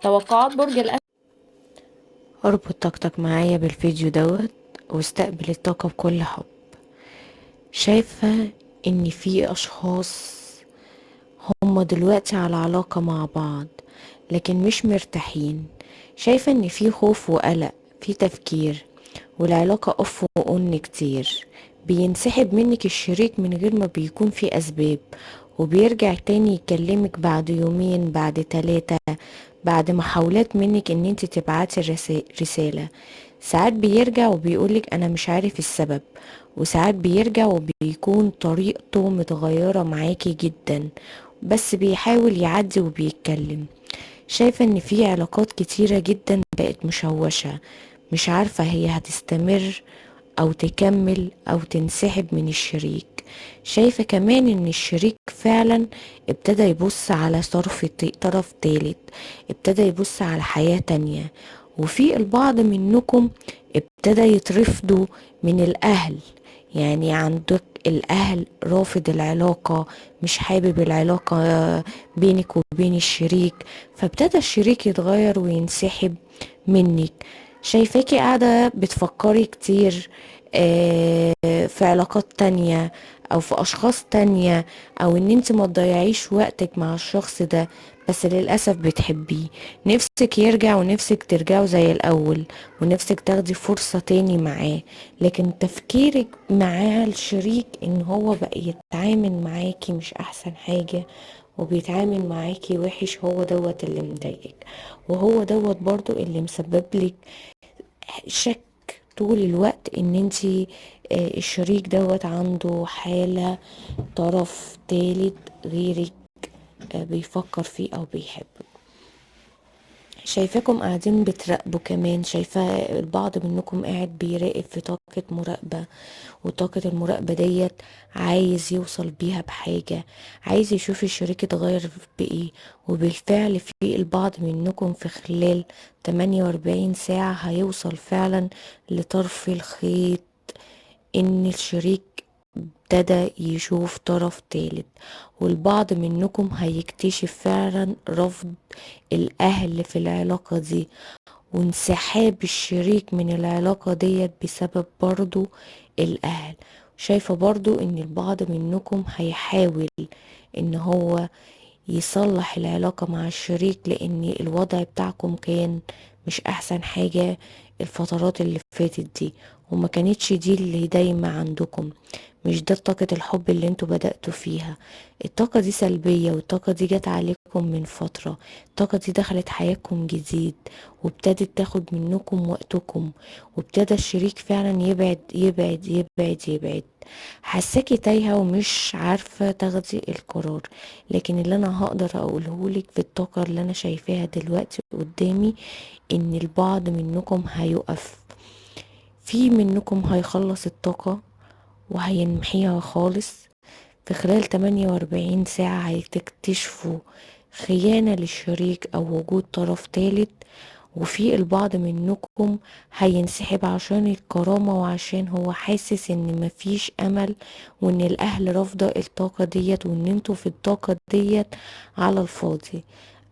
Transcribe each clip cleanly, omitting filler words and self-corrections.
توقعات برج الأسد. اربط طاقتك معايا بالفيديو واستقبل الطاقة بكل حب. شايفة ان في اشخاص هما دلوقتي على علاقة مع بعض لكن مش مرتاحين. شايفة ان في خوف وقلق، في تفكير، والعلاقة اوف وأون كتير. بينسحب منك الشريك من غير ما بيكون في اسباب، وبيرجع تاني يكلمك بعد يومين، بعد 3، بعد محاولات منك ان انت تبعتي رسالة. ساعات بيرجع وبيقولك انا مش عارف السبب، وساعات بيرجع وبيكون طريقته متغيرة معاكي جدا، بس بيحاول يعدي وبيتكلم. شايفة ان في علاقات كتيرة جدا بقت مشوشة، مش عارفة هي هتستمر او تكمل او تنسحب من الشريك. شايفة كمان ان الشريك فعلا ابتدى يبص على طرف تالت، ابتدى يبص على حياة تانية. وفي البعض منكم ابتدى يترفضوا من الاهل، يعني عندك الاهل رافض العلاقة، مش حابب العلاقة بينك وبين الشريك، فابتدى الشريك يتغير وينسحب منك. شايفاكي قاعدة بتفكري كتير في علاقات تانية او في اشخاص تانية، او ان انت ما تضيعيش وقتك مع الشخص ده، بس للأسف بتحبيه. نفسك يرجع ونفسك ترجعوا زي الأول، ونفسك تاخدي فرصة تاني معاه، لكن تفكيرك مع الشريك ان هو بقى يتعامل معاكي مش احسن حاجة، وبيتعامل معاكي وحش. هو دوت اللي مضايقك، وهو دوت برضو اللي مسبب لك شك طول الوقت ان انتي الشريك دوت عنده حالة طرف تالت غيرك بيفكر فيه او بيحبه. شايفاكم قاعدين بتراقبوا كمان، شايفة البعض منكم قاعد بيراقب في طاقة مراقبة، وطاقة المراقبة ديت عايز يوصل بيها بحاجة، عايز يشوف الشريك اتغير بإيه. وبالفعل في البعض منكم في خلال 48 ساعة هيوصل فعلا لطرف الخيط، ان الشريك ابتدى يشوف طرف تالت. والبعض منكم هيكتشف فعلا رفض الأهل في العلاقة دي، وانسحاب الشريك من العلاقة ديت بسبب برضو الأهل. شايفة برضو ان البعض منكم هيحاول ان هو يصلح العلاقة مع الشريك، لان الوضع بتاعكم كان مش احسن حاجة الفترات اللي فاتت دي، وما كانتش دي اللي دايما عندكم. مش ده طاقة الحب اللي انتوا بدأتوا فيها. الطاقة دي سلبية، والطاقة دي جت عليكم من فترة. الطاقة دي دخلت حياتكم جديد، وابتدت تاخد منكم وقتكم، وابتدى الشريك فعلا يبعد يبعد يبعد يبعد. حساكي تايهة ومش عارفة تاخدي القرار، لكن اللي انا هقدر اقولهولك في الطاقة اللي انا شايفاها دلوقتي قدامي، ان البعض منكم هيقف، في منكم هيخلص الطاقة وهينمحيها خالص. في خلال 48 ساعة هتكتشفوا خيانة للشريك أو وجود طرف تالت. وفي البعض منكم هينسحب عشان الكرامة، وعشان هو حاسس ان مفيش امل، وان الاهل رافضة الطاقة ديت، وان انتوا في الطاقة ديت على الفاضي.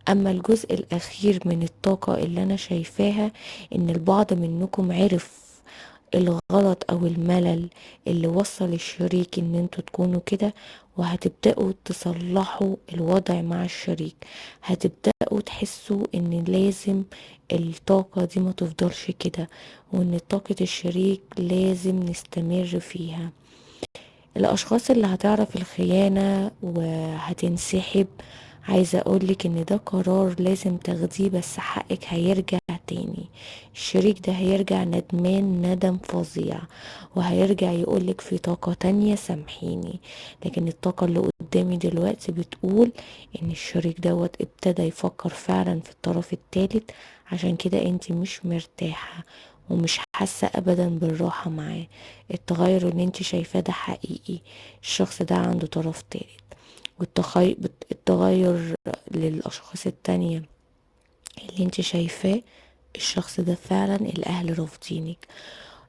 اما الجزء الاخير من الطاقة اللي انا شايفاها، ان البعض منكم عرف الغلط او الملل اللي وصل الشريك ان انتوا تكونوا كده، وهتبدأوا تصلحوا الوضع مع الشريك. هتبدأوا تحسوا ان لازم الطاقة دي ما تفضلش كده، وان طاقة الشريك لازم نستمر فيها. الاشخاص اللي هتعرف الخيانة وهتنسحب، عايزة اقولك ان ده قرار لازم تاخديه، بس حقك هيرجع تاني. الشريك ده هيرجع ندمان ندم فظيع، وهيرجع يقولك في طاقة تانية سامحيني. لكن الطاقة اللي قدامي دلوقتي بتقول ان الشريك دوت ابتدى يفكر فعلا في الطرف التالت، عشان كده انت مش مرتاحة ومش حاسة ابدا بالراحة معاه. التغير اللي انت شايفاه ده حقيقي، الشخص ده عنده طرف تالت. التغير للأشخاص التانية اللي انت شايفاه، الشخص ده فعلا الأهل رافضينك.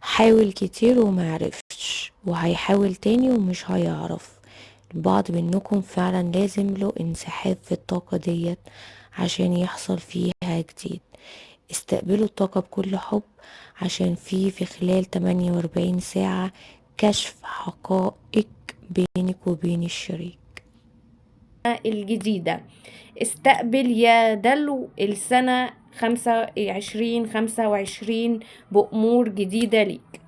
حاول كتير وما عرفش، وهيحاول تاني ومش هيعرف، البعض منكم فعلا لازم له انسحاب في الطاقة ديت عشان يحصل فيها جديد. استقبلوا الطاقة بكل حب، عشان في خلال 48 ساعة كشف حقائق بينك وبين الشريك الجديدة. استقبل يا دلو السنة 25 25 بأمور جديدة ليك.